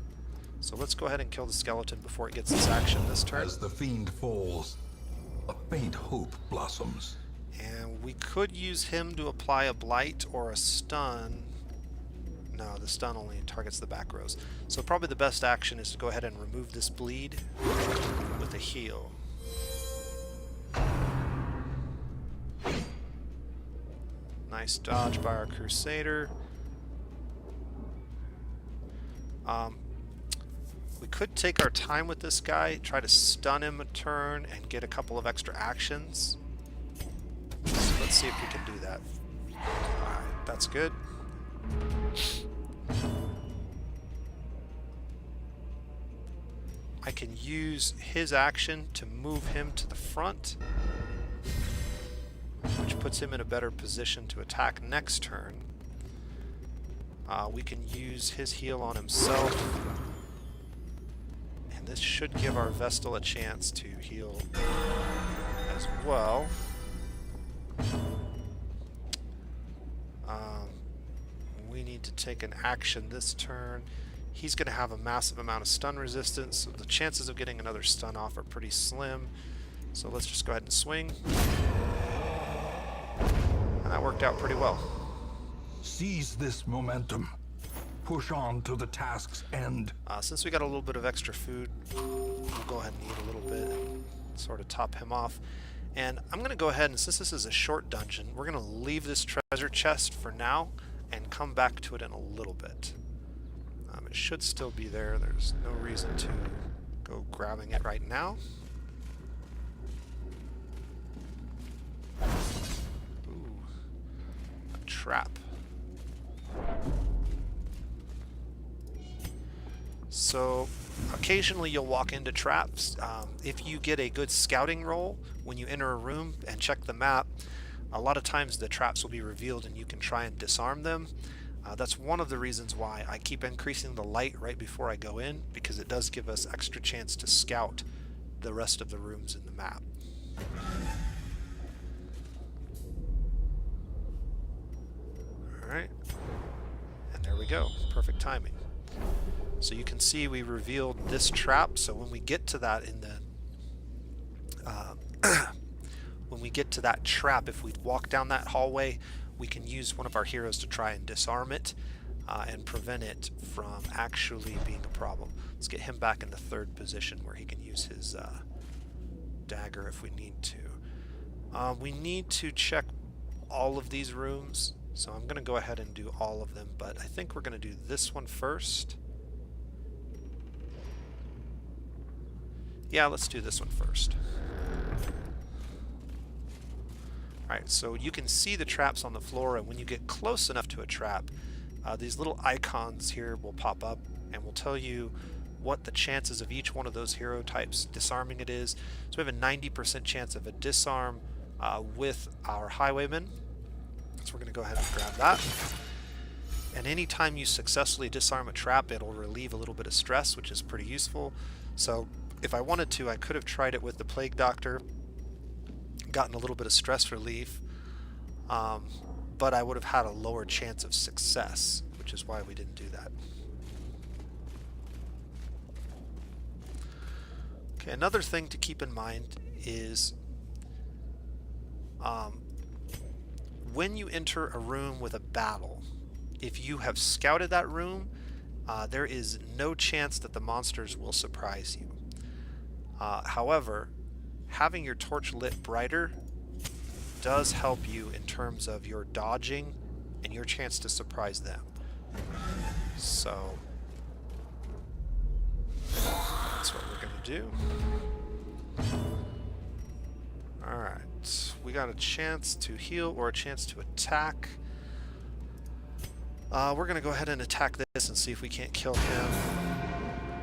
So let's go ahead and kill the skeleton before it gets its action this turn. As the fiend falls, a faint hope blossoms. And we could use him to apply a blight or a stun. No, the stun only targets the back rows. So probably the best action is to go ahead and remove this bleed with a heal. Nice dodge by our Crusader. We could take our time with this guy, try to stun him a turn, and get a couple of extra actions. So let's see if we can do that. Alright, that's good. I can use his action to move him to the front, which puts him in a better position to attack next turn. We can use his heal on himself, and this should give our Vestal a chance to heal as well. We need to take an action this turn. He's going to have a massive amount of stun resistance, so the chances of getting another stun off are pretty slim. So let's just go ahead and swing. And that worked out pretty well. Seize this momentum. Push on to the task's end. Since we got a little bit of extra food, we'll go ahead and eat a little bit and sort of top him off. And I'm going to go ahead, and since this is a short dungeon, we're going to leave this treasure chest for now and come back to it in a little bit. It should still be there. There's no reason to go grabbing it right now. Ooh, a trap. So occasionally you'll walk into traps. If you get a good scouting roll when you enter a room and check the map, a lot of times the traps will be revealed and you can try and disarm them. That's one of the reasons why I keep increasing the light right before I go in, because it does give us extra chance to scout the rest of the rooms in the map. Alright, and there we go, perfect timing. So you can see we revealed this trap, so when we get to that in the when we get to that trap, if we walk down that hallway, we can use one of our heroes to try and disarm it and prevent it from actually being a problem. Let's get him back in the third position where he can use his dagger if we need to. We need to check all of these rooms, so I'm going to go ahead and do all of them, but I think we're going to do this one first. Yeah, let's do this one first. Alright, so you can see the traps on the floor, and when you get close enough to a trap, these little icons here will pop up and will tell you what the chances of each one of those hero types disarming it is. So we have a 90% chance of a disarm with our highwayman. So we're going to go ahead and grab that. And anytime you successfully disarm a trap, it'll relieve a little bit of stress, which is pretty useful. So if I wanted to, I could have tried it with the Plague Doctor, gotten a little bit of stress relief, but I would have had a lower chance of success, which is why we didn't do that. Okay, another thing to keep in mind is when you enter a room with a battle, if you have scouted that room, there is no chance that the monsters will surprise you. However, having your torch lit brighter does help you in terms of your dodging and your chance to surprise them. So that's what we're going to do. Alright, we got a chance to heal or a chance to attack. We're going to go ahead and attack this and see if we can't kill him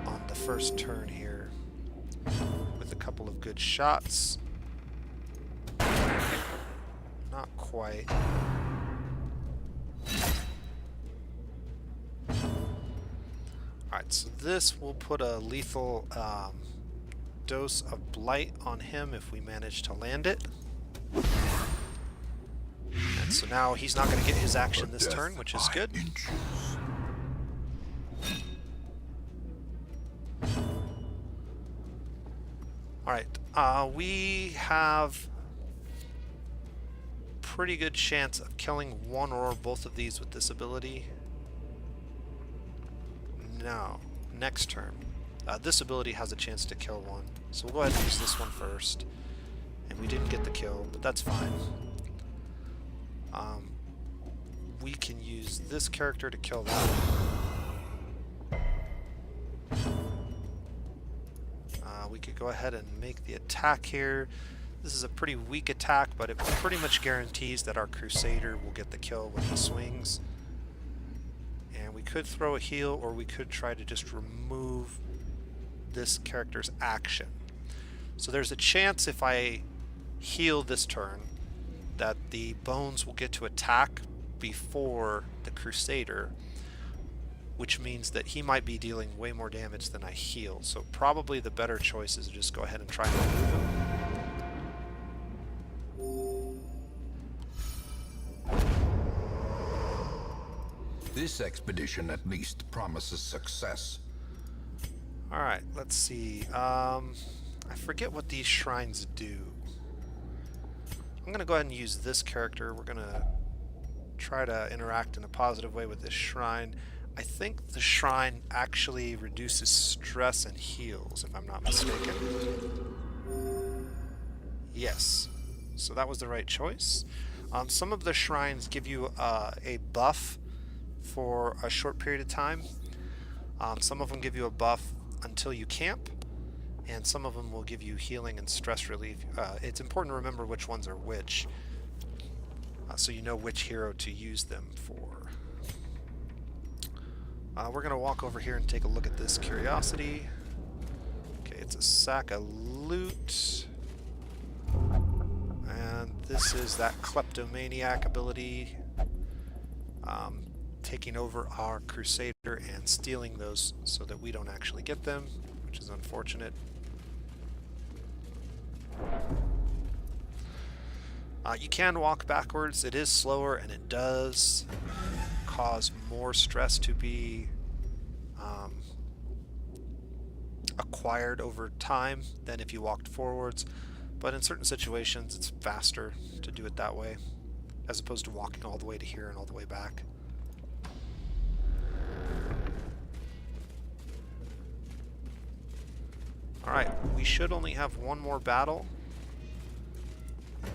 on the first turn here with a couple of good shots. Not quite. Alright, so this will put a lethal dose of Blight on him if we manage to land it. And so now he's not going to get his action this turn, which is good. Alright, we have pretty good chance of killing one or both of these with this ability. No, next turn. This ability has a chance to kill one, so we'll go ahead and use this one first. And we didn't get the kill, but that's fine. We can use this character to kill that one. We could go ahead and make the attack here. This is a pretty weak attack, but it pretty much guarantees that our Crusader will get the kill when he swings. And we could throw a heal, or we could try to just remove this character's action. So there's a chance if I heal this turn that the bones will get to attack before the Crusader, which means that he might be dealing way more damage than I heal. So probably the better choice is to just go ahead and try and remove him. This expedition at least promises success. Alright, let's see. I forget what these shrines do. I'm going to go ahead and use this character. We're going to try to interact in a positive way with this shrine. I think the shrine actually reduces stress and heals, if I'm not mistaken. Yes. So that was the right choice. Some of the shrines give you a buff for a short period of time. Some of them give you a buff until you camp, and some of them will give you healing and stress relief. It's important to remember which ones are which, so you know which hero to use them for. We're going to walk over here and take a look at this curiosity. Okay, it's a sack of loot. And this is that kleptomaniac ability, taking over our Crusader and stealing those so that we don't actually get them, which is unfortunate. You can walk backwards. It is slower, and it does cause more stress to be acquired over time than if you walked forwards, but in certain situations it's faster to do it that way as opposed to walking all the way to here and all the way back. Alright, we should only have one more battle,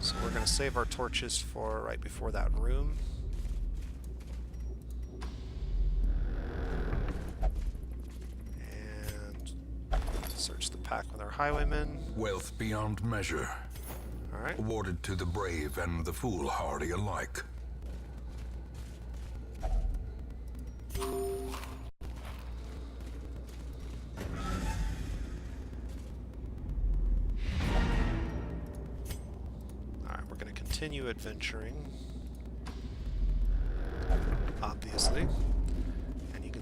so we're going to save our torches for right before that room. Search the pack with our highwaymen. Wealth beyond measure. Alright. Awarded to the brave and the foolhardy alike. Alright, we're going to continue adventuring. Obviously.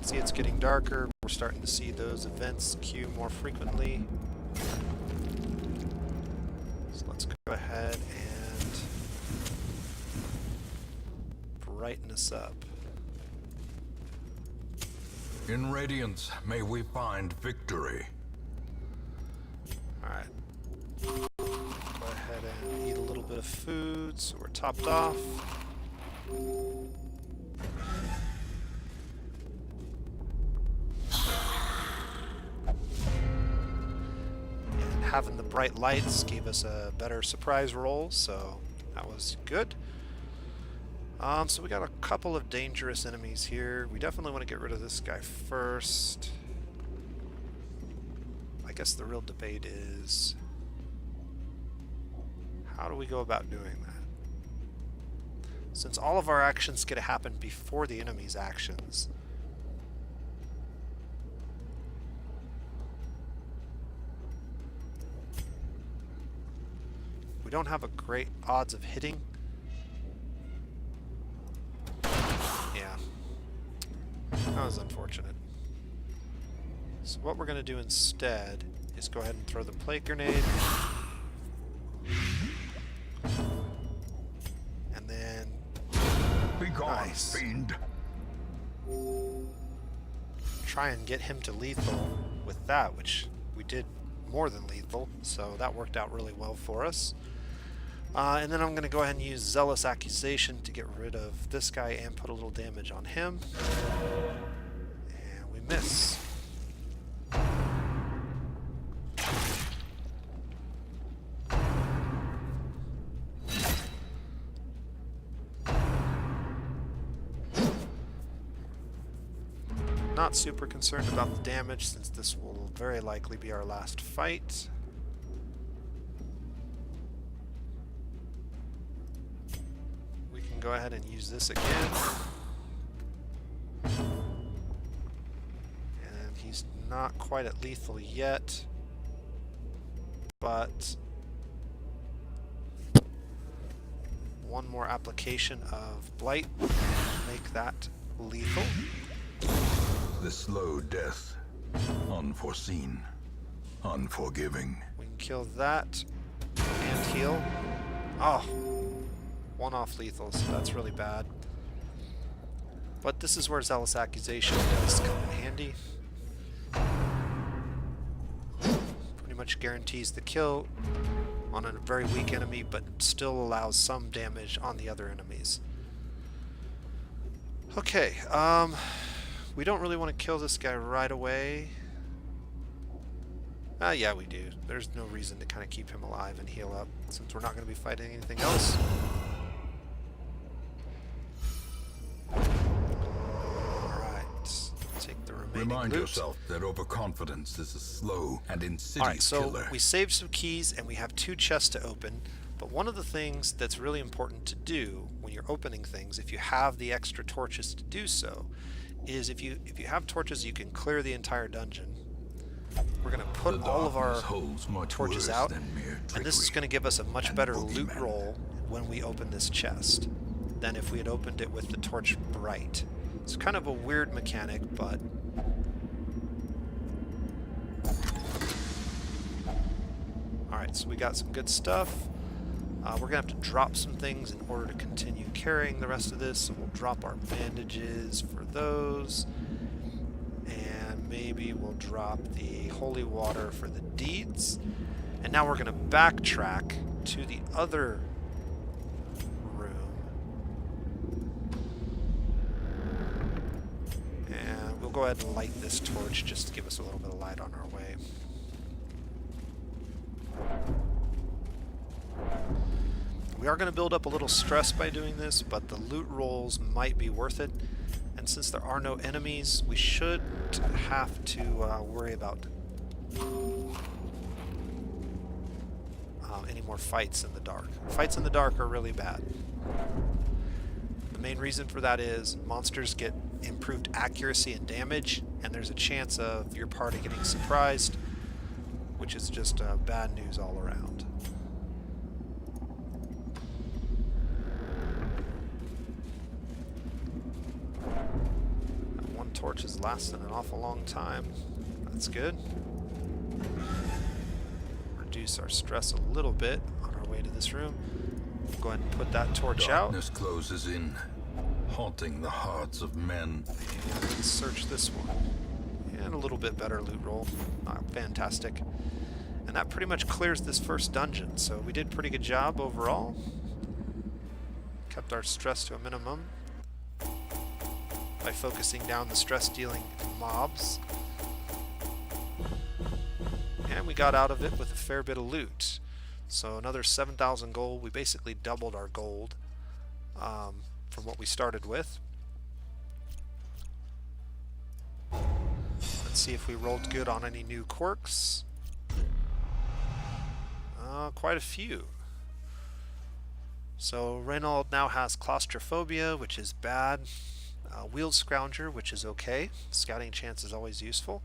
See, it's getting darker. We're starting to see those events queue more frequently. So let's go ahead and brighten us up. In Radiance, may we find victory. Alright. Go ahead and eat a little bit of food so we're topped off. Having the bright lights gave us a better surprise roll, so that was good. So we got a couple of dangerous enemies here. We definitely want to get rid of this guy first. I guess the real debate is, how do we go about doing that? Since all of our actions get to happen before the enemy's actions, don't have a great odds of hitting. Yeah. That was unfortunate. So what we're going to do instead is go ahead and throw the plague grenade. And then... Be gone, Nice. fiend. try and get him to lethal with that, which we did more than lethal, so that worked out really well for us. And then I'm going to go ahead and use Zealous Accusation to get rid of this guy and put a little damage on him. And we miss. Not super concerned about the damage since this will very likely be our last fight. We can go ahead and use this again. And he's not quite at lethal yet, but one more application of Blight will make that lethal. The slow death. Unforeseen. Unforgiving. We can kill that and heal. Oh, one off lethal, so that's really bad. But this is where Zealous Accusation does come in handy. Pretty much guarantees the kill on a very weak enemy, but still allows some damage on the other enemies. Okay, we don't really want to kill this guy right away. Yeah, we do. There's no reason to kind of keep him alive and heal up, since we're not going to be fighting anything else. Alright, take the remaining Remind loot. yourself that overconfidence is a slow and insidious Alright, so killer. we saved some keys and we have 2 chests to open, but one of the things that's really important to do when you're opening things, if you have the extra torches to do so, is if you have torches, you can clear the entire dungeon. We're going to put The all of our darkness holds much torches worse out, than mere and this is trickery going to give us a much and better loot boogeymen. roll when we open this chest than if we had opened it with the torch bright. It's kind of a weird mechanic, but alright, so we got some good stuff. We're going to have to drop some things in order to continue carrying the rest of this, so we'll drop our bandages for those, and maybe we'll drop the holy water for the deeds. And now we're going to backtrack to the other room, and we'll go ahead and light this torch just to give us a little bit of light on our way. We are going to build up a little stress by doing this, but the loot rolls might be worth it. And since there are no enemies, we should have to worry about any more fights in the dark. Fights in the dark are really bad. The main reason for that is monsters get improved accuracy and damage, and there's a chance of your party getting surprised, which is just bad news all around. One torch has lasted an awful long time. That's good. Reduce our stress a little bit on our way to this room. We'll go ahead and put that torch out. Darkness closes in, haunting the hearts of men. And let's search this one. And a little bit better loot roll. Fantastic. And that pretty much clears this first dungeon, so we did a pretty good job overall. Kept our stress to a minimum by focusing down the stress-dealing mobs. And we got out of it with a fair bit of loot. So another 7,000 gold. We basically doubled our gold from what we started with. Let's see if we rolled good on any new quirks. Quite a few. So Reynold now has claustrophobia, which is bad. Wheeled Scrounger, which is okay. Scouting chance is always useful.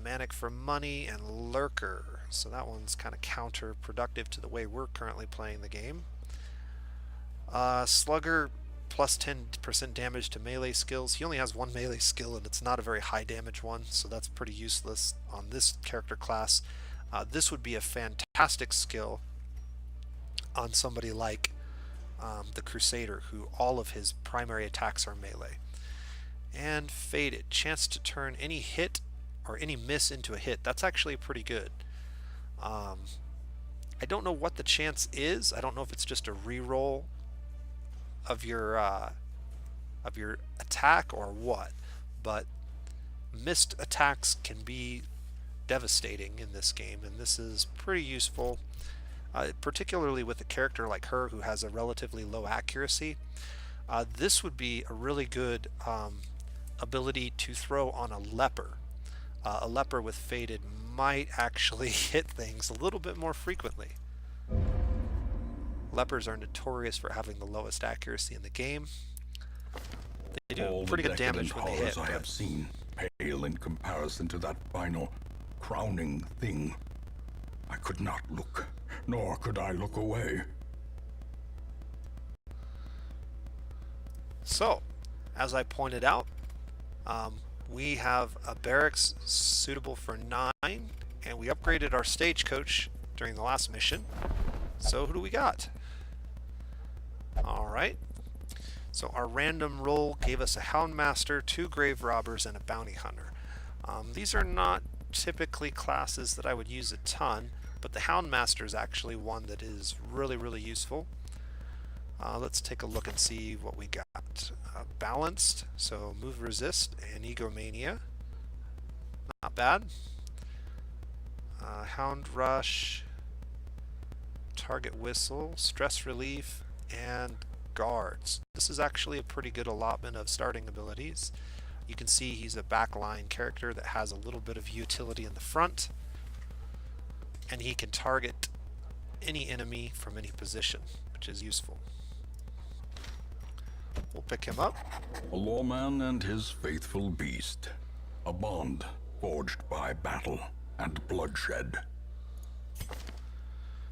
Manic for money, and Lurker. So that one's kind of counterproductive to the way we're currently playing the game. Slugger plus 10% damage to melee skills. He only has one melee skill, and it's not a very high damage one, so that's pretty useless on this character class. This would be a fantastic skill on somebody like the Crusader, who all of his primary attacks are melee. And Faded, chance to turn any hit or any miss into a hit. That's actually pretty good. I don't know what the chance is. I don't know if it's just a reroll of your attack or what, but missed attacks can be devastating in this game, and this is pretty useful, particularly with a character like her who has a relatively low accuracy. This would be a really good ability to throw on a leper. A leper with Faded might actually hit things a little bit more frequently. Lepers are notorious for having the lowest accuracy in the game. They do All pretty the good damage decadent when they hit. horrors I have seen pale in comparison to that final, crowning thing. I could not look, nor could I look away. So, as I pointed out, we have a barracks suitable for 9, and we upgraded our stagecoach during the last mission. So who do we got? Alright. So our random roll gave us a Houndmaster, 2 Grave Robbers, and a Bounty Hunter. These are not typically classes that I would use a ton, but the Houndmaster is actually one that is really, really useful. Let's take a look and see what we got. Balanced, so move, resist, and egomania. Not bad. Hound rush, target whistle, stress relief, and guards. This is actually a pretty good allotment of starting abilities. You can see he's a backline character that has a little bit of utility in the front, and he can target any enemy from any position, which is useful. We'll pick him up. A lawman and his faithful beast. A bond forged by battle and bloodshed.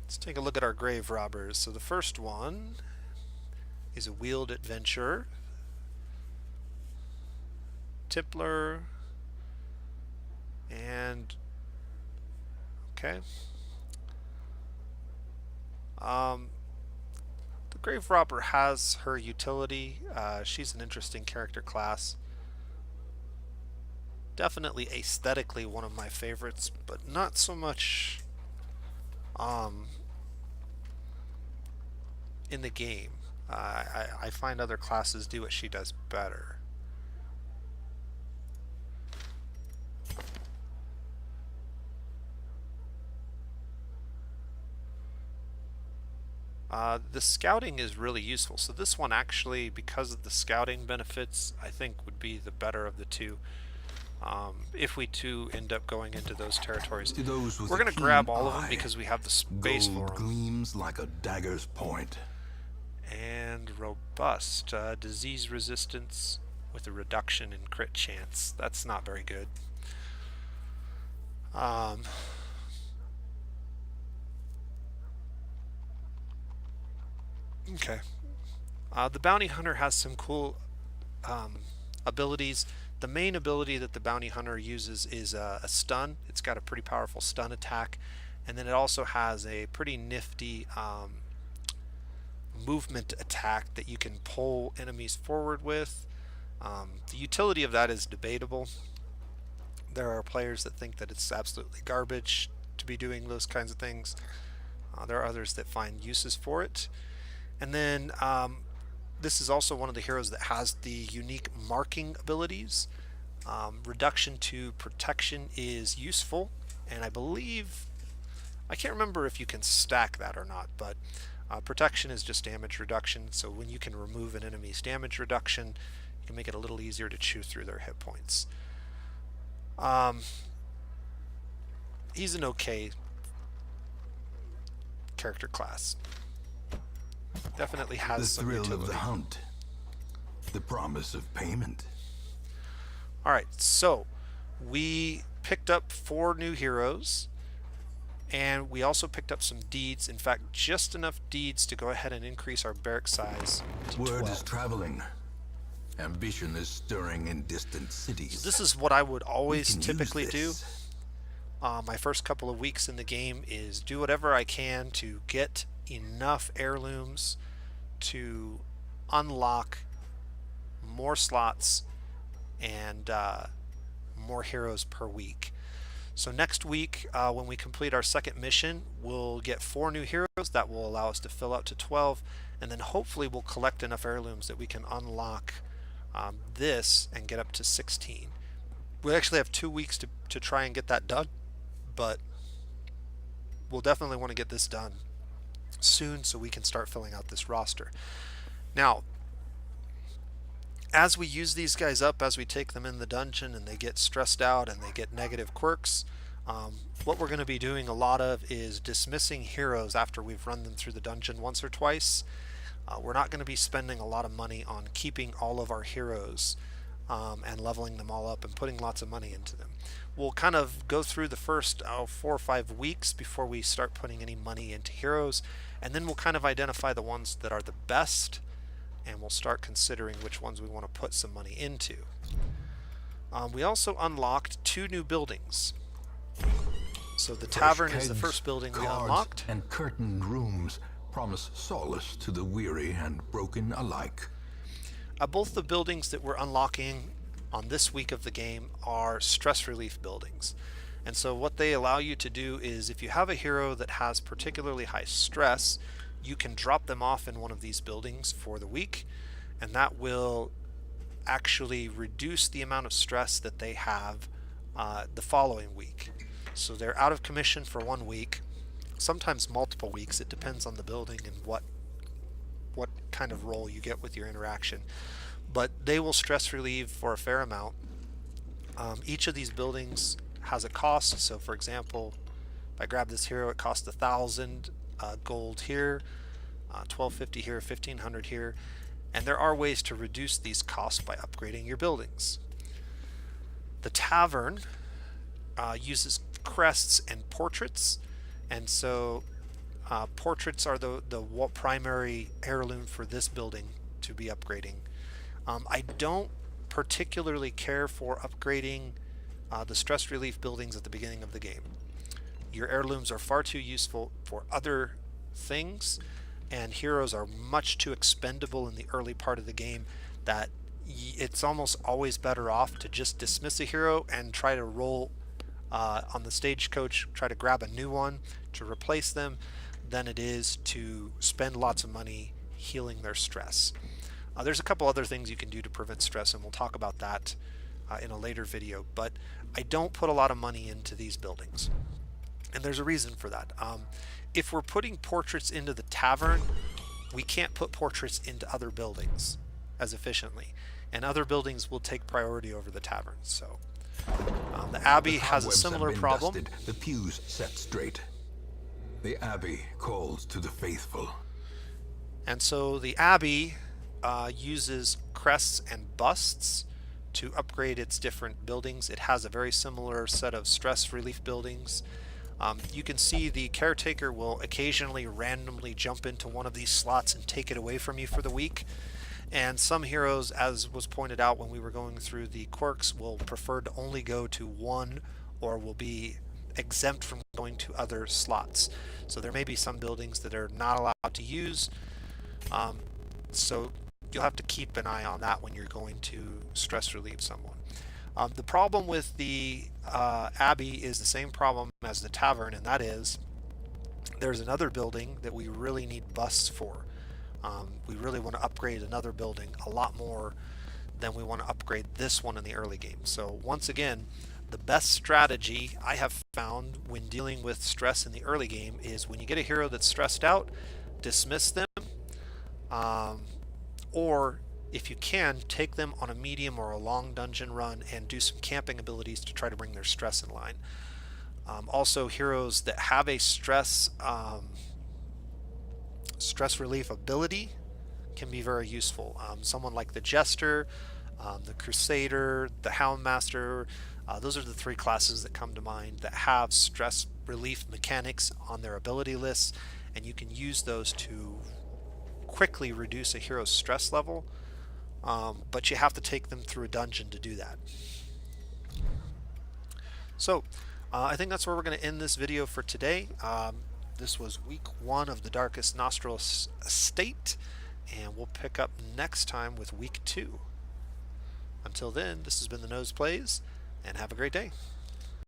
Let's take a look at our grave robbers. So the first one is a wheeled adventurer, Templar, and okay. The grave robber has her utility. She's an interesting character class. Definitely aesthetically one of my favorites, but not so much in the game. I find other classes do what she does better. The scouting is really useful. So this one actually, because of the scouting benefits, I think would be the better of the two. If we do end up going into those territories, To those with we're a going to grab keen all of them eye, because we have the space for Gold them. gleams like a dagger's point. And robust, disease resistance with a reduction in crit chance. That's not very good. Okay. The Bounty Hunter has some cool abilities. The main ability that the Bounty Hunter uses is a stun. It's got a pretty powerful stun attack, and then it also has a pretty nifty movement attack that you can pull enemies forward with. The utility of that is debatable. There are players that think that it's absolutely garbage to be doing those kinds of things. There are others that find uses for it. And then this is also one of the heroes that has the unique marking abilities. Reduction to protection is useful, and I believe, I can't remember if you can stack that or not, but protection is just damage reduction, so when you can remove an enemy's damage reduction, you can make it a little easier to chew through their hit points. He's an okay character class. Definitely has The some thrill utility. of the hunt. The promise of payment. Alright, so we picked up 4 new heroes, And we also picked up some deeds. In fact, just enough deeds to go ahead and increase our barrack size to Word 12. is traveling. Ambition is stirring in distant cities. So this is what I would We always can use typically do. this. My first couple of weeks in the game is do whatever I can to get enough heirlooms to unlock more slots and more heroes per week. So next week, when we complete our second mission, we'll get 4 new heroes. That will allow us to fill out to 12, and then hopefully we'll collect enough heirlooms that we can unlock this and get up to 16. We actually have 2 weeks to try and get that done, but we'll definitely want to get this done soon so we can start filling out this roster. Now, as we use these guys up, as we take them in the dungeon and they get stressed out and they get negative quirks, what we're going to be doing a lot of is dismissing heroes after we've run them through the dungeon once or twice. We're not going to be spending a lot of money on keeping all of our heroes and leveling them all up and putting lots of money into them. We'll kind of go through the first 4 or 5 weeks before we start putting any money into heroes, and then we'll kind of identify the ones that are the best, and we'll start considering which ones we want to put some money into. We also unlocked 2 new buildings. So the tavern is the kegs, first building we cards, unlocked. and curtained rooms promise solace to the weary and broken alike. Both the buildings that we're unlocking on this week of the game are stress relief buildings. And so what they allow you to do is if you have a hero that has particularly high stress, you can drop them off in one of these buildings for the week, and that will actually reduce the amount of stress that they have the following week. So they're out of commission for 1 week, sometimes multiple weeks. It depends on the building and what kind of role you get with your interaction, but they will stress relieve for a fair amount. Each of these buildings has a cost. So for example, if I grab this hero, it costs 1,000 gold here, 1250 here, 1500 here, and there are ways to reduce these costs by upgrading your buildings. The tavern uses crests and portraits, and so portraits are the primary heirloom for this building to be upgrading. I don't particularly care for upgrading the stress relief buildings at the beginning of the game. Your heirlooms are far too useful for other things, and heroes are much too expendable in the early part of the game that it's almost always better off to just dismiss a hero and try to roll on the stagecoach, try to grab a new one to replace them, than it is to spend lots of money healing their stress. There's a couple other things you can do to prevent stress, and we'll talk about that in a later video, but I don't put a lot of money into these buildings. And there's a reason for that. If we're putting portraits into the tavern, we can't put portraits into other buildings as efficiently, and other buildings will take priority over the tavern. So the Abbey has a cobwebs similar have been problem. dusted, the pews set straight. The Abbey calls to the faithful. And so the Abbey uses crests and busts to upgrade its different buildings. It has a very similar set of stress relief buildings. You can see the caretaker will occasionally randomly jump into one of these slots and take it away from you for the week. And some heroes, as was pointed out when we were going through the quirks, will prefer to only go to one or will be exempt from going to other slots. So there may be some buildings that are not allowed to use. So you'll have to keep an eye on that when you're going to stress relieve someone. The problem with the Abbey is the same problem as the tavern, and that is there's another building that we really need busts for. We really want to upgrade another building a lot more than we want to upgrade this one in the early game. So once again, the best strategy I have found when dealing with stress in the early game is when you get a hero that's stressed out, dismiss them, or if you can, take them on a medium or a long dungeon run and do some camping abilities to try to bring their stress in line. Also, heroes that have a stress relief ability can be very useful. Someone like the Jester, the Crusader, the Houndmaster, those are the 3 classes that come to mind that have stress relief mechanics on their ability lists, and you can use those to quickly reduce a hero's stress level, but you have to take them through a dungeon to do that. So I think that's where we're going to end this video for today. This was week 1 of the Darkest Nostrils Estate, and we'll pick up next time with week 2. Until then, this has been The Nose Plays, and have a great day.